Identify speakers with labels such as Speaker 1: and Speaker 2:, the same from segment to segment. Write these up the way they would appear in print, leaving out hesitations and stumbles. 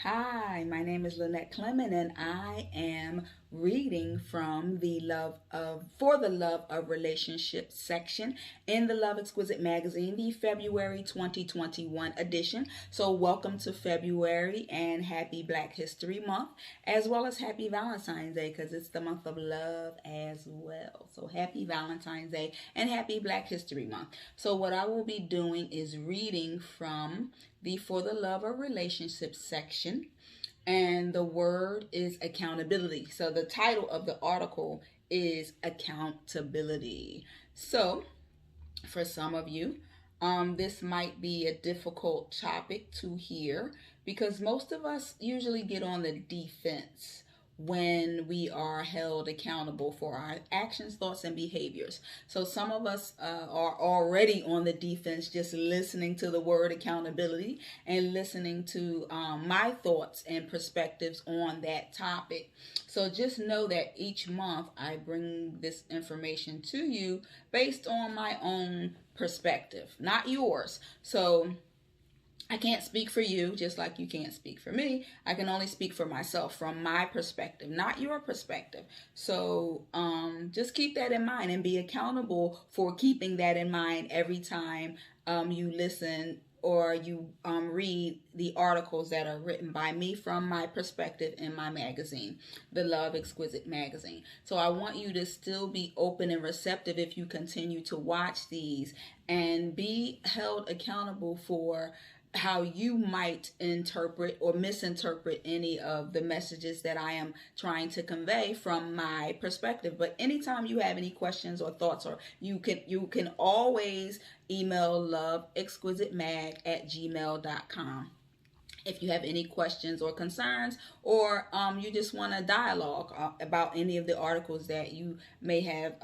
Speaker 1: Hi, my name is Lynette Clement, and I am reading from the Love of Relationships section in the Love Exquisite Magazine, the February 2021 edition. So, welcome to February and happy Black History Month, as well as happy Valentine's Day because it's the month of love as well. So, happy Valentine's Day and happy Black History Month. So, what I will be doing is reading from the For the Love of Relationships section, and the word is accountability. So the title of the article is accountability. So for some of you, this might be a difficult topic to hear because most of us usually get on the defense when we are held accountable for our actions, thoughts, and behaviors. So some of us are already on the defense just listening to the word accountability and listening to my thoughts and perspectives on that topic. So just know that each month I bring this information to you based on my own perspective, not yours. So I can't speak for you, just like you can't speak for me. I can only speak for myself from my perspective, not your perspective. So just keep that in mind and be accountable for keeping that in mind every time you listen or you read the articles that are written by me from my perspective in my magazine, the Love Exquisite Magazine. So I want you to still be open and receptive if you continue to watch these and be held accountable for how you might interpret or misinterpret any of the messages that I am trying to convey from my perspective. But anytime you have any questions or thoughts, or you can always email loveexquisitemag@gmail.com if you have any questions or concerns, or you just want to dialogue about any of the articles that you may have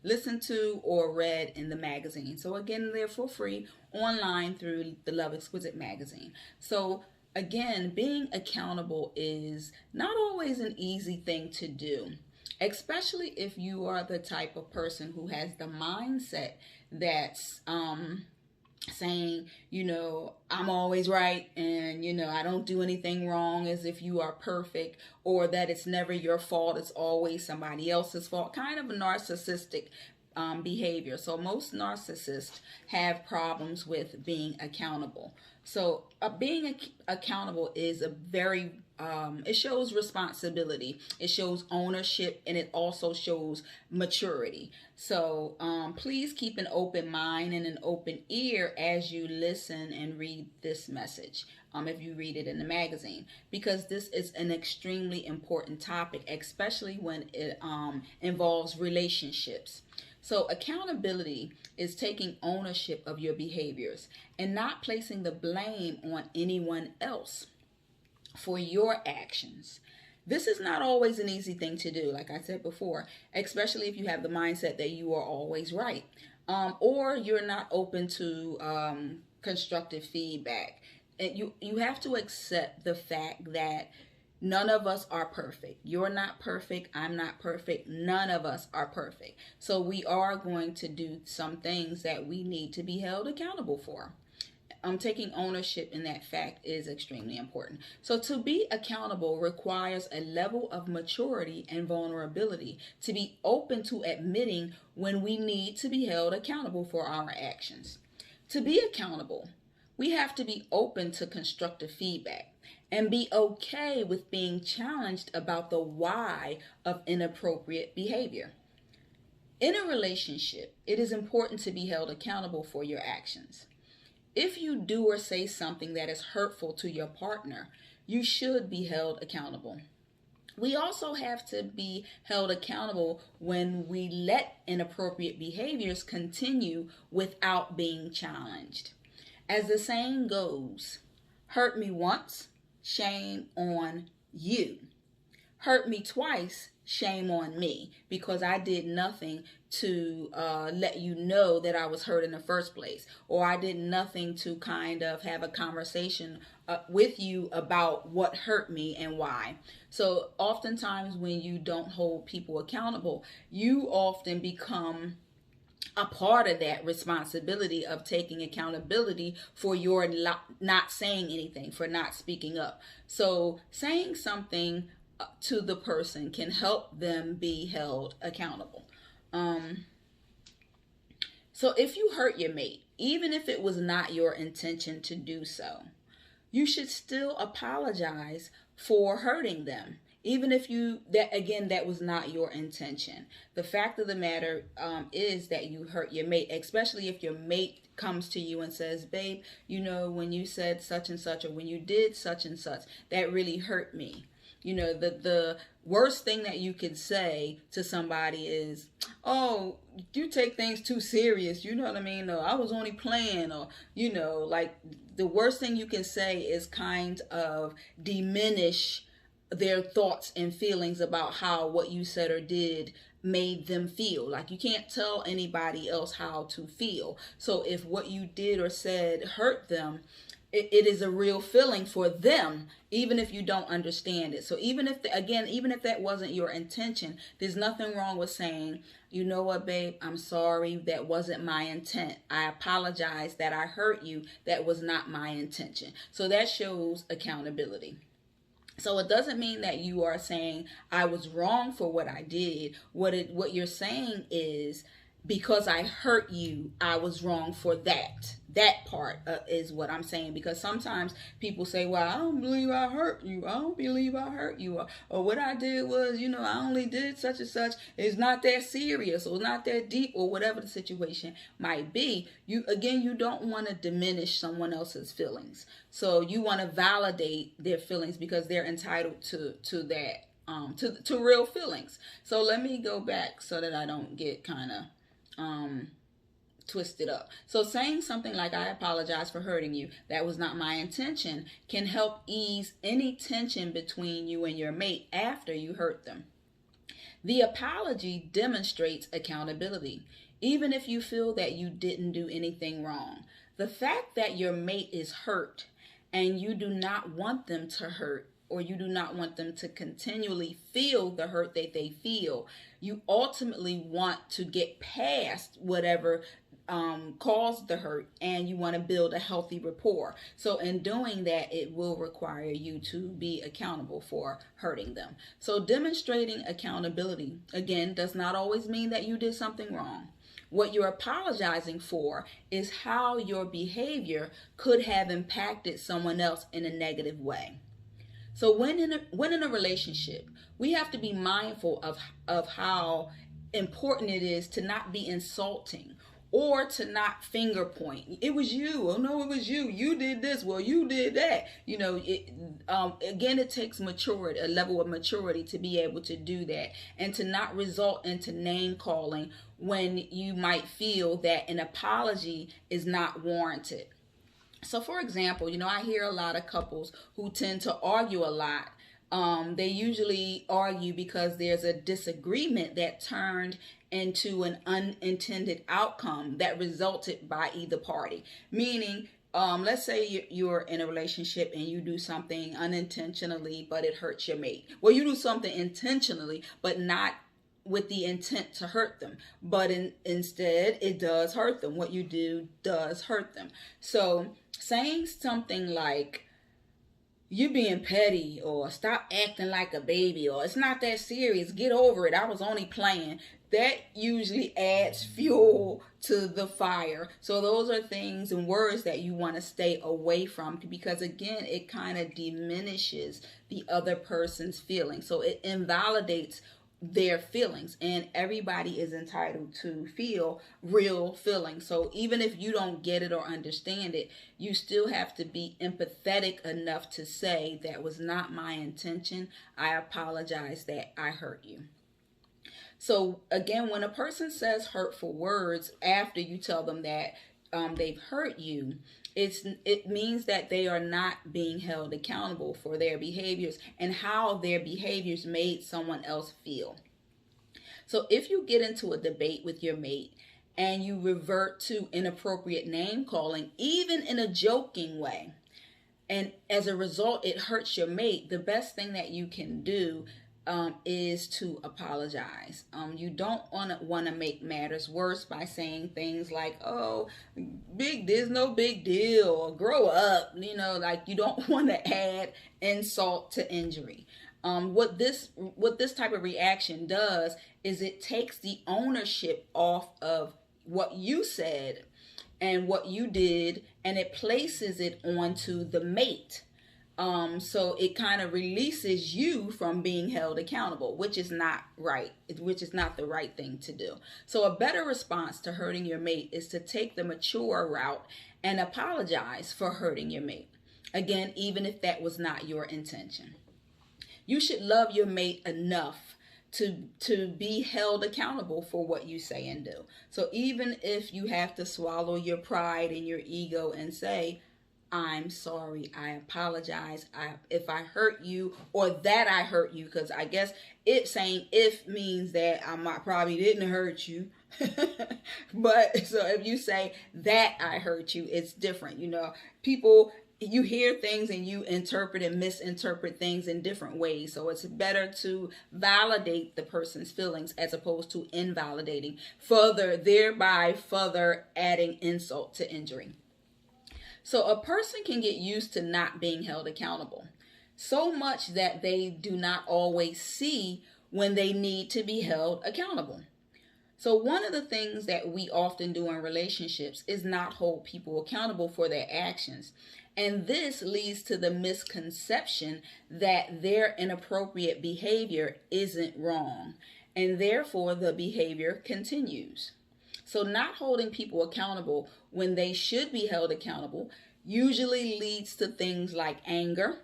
Speaker 1: listened to or read in the magazine. So again, they're for free online through the Love Exquisite Magazine. So again, being accountable is not always an easy thing to do, especially if you are the type of person who has the mindset that's saying, I'm always right, and, I don't do anything wrong, as if you are perfect, or that it's never your fault, it's always somebody else's fault, kind of a narcissistic behavior. So most narcissists have problems with being accountable. So being accountable is a very it shows responsibility, it shows ownership, and it also shows maturity. So please keep an open mind and an open ear as you listen and read this message, if you read it in the magazine, because this is an extremely important topic, especially when it involves relationships. So accountability is taking ownership of your behaviors and not placing the blame on anyone else for your actions. This is not always an easy thing to do, like I said before, especially if you have the mindset that you are always right, or you're not open to constructive feedback. And you have to accept the fact that none of us are perfect. You're not perfect. I'm not perfect. None of us are perfect. So we are going to do some things that we need to be held accountable for. Taking ownership in that fact is extremely important. So to be accountable requires a level of maturity and vulnerability to be open to admitting when we need to be held accountable for our actions. To be accountable, we have to be open to constructive feedback and be okay with being challenged about the why of inappropriate behavior. In a relationship, it is important to be held accountable for your actions. If you do or say something that is hurtful to your partner, you should be held accountable. We also have to be held accountable when we let inappropriate behaviors continue without being challenged. As the saying goes, hurt me once, shame on you. Hurt me twice, shame on me, because I did nothing to let you know that I was hurt in the first place, or I did nothing to kind of have a conversation with you about what hurt me and why. So oftentimes when you don't hold people accountable, you often become a part of that responsibility of taking accountability for your not saying anything, for not speaking up. So saying something to the person can help them be held accountable. Um, so if you hurt your mate, even if it was not your intention to do so, you should still apologize for hurting them, even if you that again that was not your intention. The fact of the matter is that you hurt your mate, especially if your mate comes to you and says, babe, when you said such and such, or when you did such and such, that really hurt me. The worst thing that you could say to somebody is, oh, you take things too serious, you know what I mean? Or I was only playing, or, like the worst thing you can say is kind of diminish their thoughts and feelings about how what you said or did made them feel. Like, you can't tell anybody else how to feel. So if what you did or said hurt them, it is a real feeling for them, even if you don't understand it. So even if that wasn't your intention, there's nothing wrong with saying, you know what, babe, I'm sorry, that wasn't my intent. I apologize that I hurt you. That was not my intention. So that shows accountability. So it doesn't mean that you are saying I was wrong for what I did. What you're saying is, because I hurt you, I was wrong for that. That part is what I'm saying. Because sometimes people say, well, I don't believe I hurt you. I don't believe I hurt you. Or what I did was, I only did such and such. It's not that serious, or not that deep, or whatever the situation might be. You don't want to diminish someone else's feelings. So you want to validate their feelings, because they're entitled to that, to real feelings. So let me go back so that I don't get kind of twisted up. So saying something like, I apologize for hurting you, that was not my intention, can help ease any tension between you and your mate after you hurt them. The apology demonstrates accountability, even if you feel that you didn't do anything wrong. The fact that your mate is hurt and you do not want them to hurt, or you do not want them to continually feel the hurt that they feel, you ultimately want to get past whatever caused the hurt, and you want to build a healthy rapport. So in doing that, it will require you to be accountable for hurting them. So demonstrating accountability, again, does not always mean that you did something wrong. What you're apologizing for is how your behavior could have impacted someone else in a negative way. So when in a relationship, we have to be mindful of how important it is to not be insulting, or to not finger point. It was you. Oh no, it was you. You did this. Well, you did that. Again, it takes maturity, a level of maturity, to be able to do that, and to not result into name calling when you might feel that an apology is not warranted. So for example, I hear a lot of couples who tend to argue a lot. They usually argue because there's a disagreement that turned into an unintended outcome that resulted by either party. Meaning, let's say you're in a relationship and you do something unintentionally, but it hurts your mate. Well, you do something intentionally, but not with the intent to hurt them. But instead, it does hurt them. What you do does hurt them. So saying something like, you being petty, or stop acting like a baby, or it's not that serious, get over it, I was only playing, that usually adds fuel to the fire. So those are things and words that you want to stay away from, because again, it kind of diminishes the other person's feelings. So it invalidates their feelings, and everybody is entitled to feel real feelings. So even if you don't get it or understand it, you still have to be empathetic enough to say, that was not my intention. I apologize that I hurt you. So again, when a person says hurtful words after you tell them that they've hurt you, it means that they are not being held accountable for their behaviors and how their behaviors made someone else feel. So if you get into a debate with your mate and you revert to inappropriate name calling, even in a joking way, and as a result it hurts your mate, the best thing that you can do is to apologize. You don't want to make matters worse by saying things like, "Oh, there's no big deal," or "Grow up." Like you don't want to add insult to injury. What this type of reaction does is it takes the ownership off of what you said and what you did, and it places it onto the mate. So it kind of releases you from being held accountable, which is not right, which is not the right thing to do. So a better response to hurting your mate is to take the mature route and apologize for hurting your mate. Again, even if that was not your intention. You should love your mate enough to be held accountable for what you say and do. So even if you have to swallow your pride and your ego and say, "I'm sorry, I apologize if I hurt you," or that I hurt you, because I guess saying "if" means that I probably didn't hurt you. But so if you say that I hurt you, it's different. People, you hear things and you interpret and misinterpret things in different ways. So it's better to validate the person's feelings as opposed to invalidating, thereby further adding insult to injury. So a person can get used to not being held accountable, so much that they do not always see when they need to be held accountable. So one of the things that we often do in relationships is not hold people accountable for their actions. And this leads to the misconception that their inappropriate behavior isn't wrong, and therefore the behavior continues. So not holding people accountable when they should be held accountable usually leads to things like anger,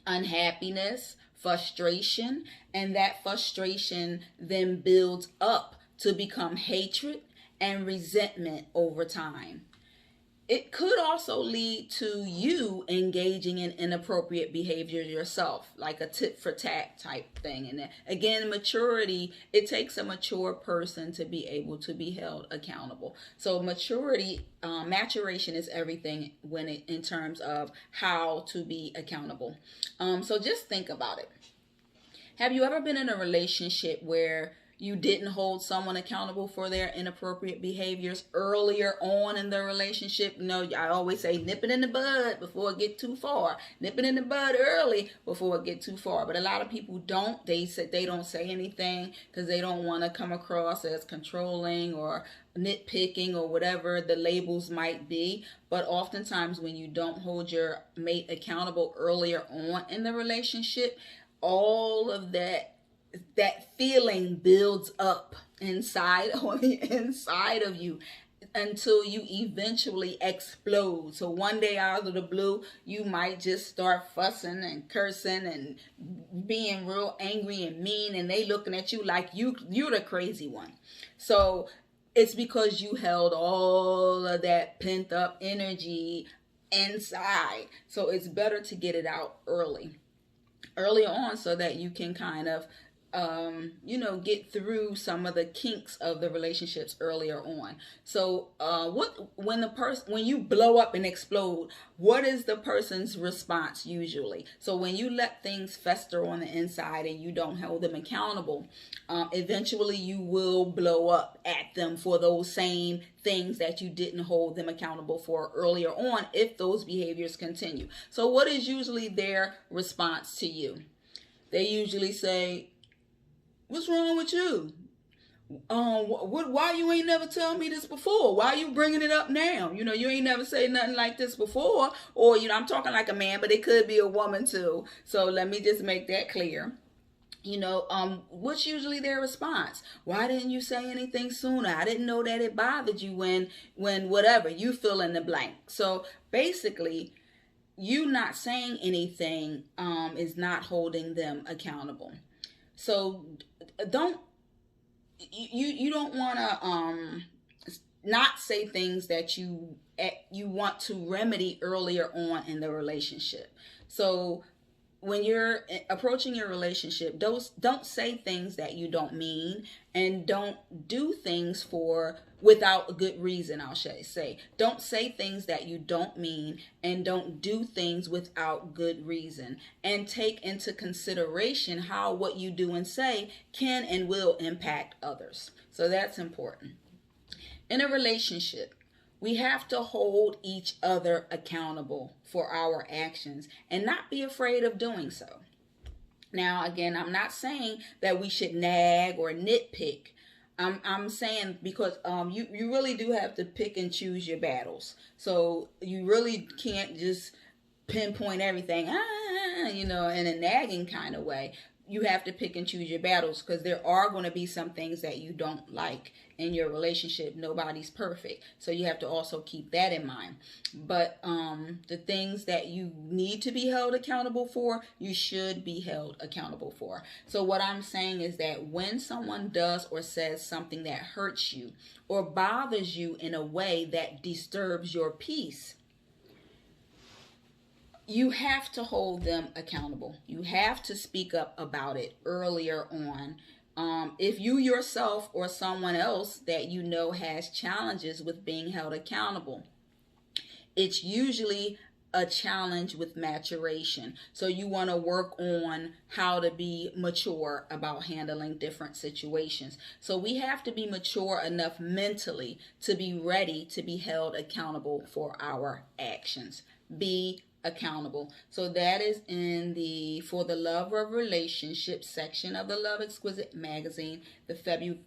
Speaker 1: unhappiness, frustration, and that frustration then builds up to become hatred and resentment over time. It could also lead to you engaging in inappropriate behavior yourself, like a tit for tat type thing. And again, maturity, it takes a mature person to be able to be held accountable. So maturation is everything in terms of how to be accountable. So just think about it. Have you ever been in a relationship where you didn't hold someone accountable for their inappropriate behaviors earlier on in the relationship? I always say nip it in the bud before it get too far. Nip it in the bud early before it get too far. But a lot of people don't. They don't say anything because they don't want to come across as controlling or nitpicking or whatever the labels might be. But oftentimes when you don't hold your mate accountable earlier on in the relationship, all of that feeling builds up inside of you until you eventually explode. So one day out of the blue, you might just start fussing and cursing and being real angry and mean, and they looking at you like you're the crazy one. So it's because you held all of that pent up energy inside. So it's better to get it out early on so that you can kind of get through some of the kinks of the relationships earlier on. So when you blow up and explode, what is the person's response usually? So when you let things fester on the inside and you don't hold them accountable, eventually you will blow up at them for those same things that you didn't hold them accountable for earlier on if those behaviors continue. So what is usually their response to you? They usually say, "What's wrong with you? Why you ain't never tell me this before? Why you bringing it up now? You ain't never say nothing like this before." Or, I'm talking like a man, but it could be a woman too. So let me just make that clear. What's usually their response? "Why didn't you say anything sooner? I didn't know that it bothered you when whatever," you fill in the blank. So basically, you not saying anything is not holding them accountable. So you don't want to not say things that you want to remedy earlier on in the relationship. So when you're approaching your relationship, don't say things that you don't mean, and don't do things for without a good reason. I'll say, don't say things that you don't mean, and don't do things without good reason, and take into consideration how what you do and say can and will impact others. So that's important. In a relationship, we have to hold each other accountable for our actions and not be afraid of doing so. Now, again, I'm not saying that we should nag or nitpick. I'm saying because you really do have to pick and choose your battles. So you really can't just pinpoint everything, in a nagging kind of way. You have to pick and choose your battles, because there are going to be some things that you don't like in your relationship. Nobody's perfect, so you have to also keep that in mind. But the things that you need to be held accountable for, you should be held accountable for. So what I'm saying is that when someone does or says something that hurts you or bothers you in a way that disturbs your peace, you have to hold them accountable. You have to speak up about it earlier on. If you yourself or someone else that you know has challenges with being held accountable, it's usually a challenge with maturation. So you want to work on how to be mature about handling different situations. So we have to be mature enough mentally to be ready to be held accountable for our actions. Be accountable. So that is in the For the Love of Relationships section of the Love Exquisite Magazine, the February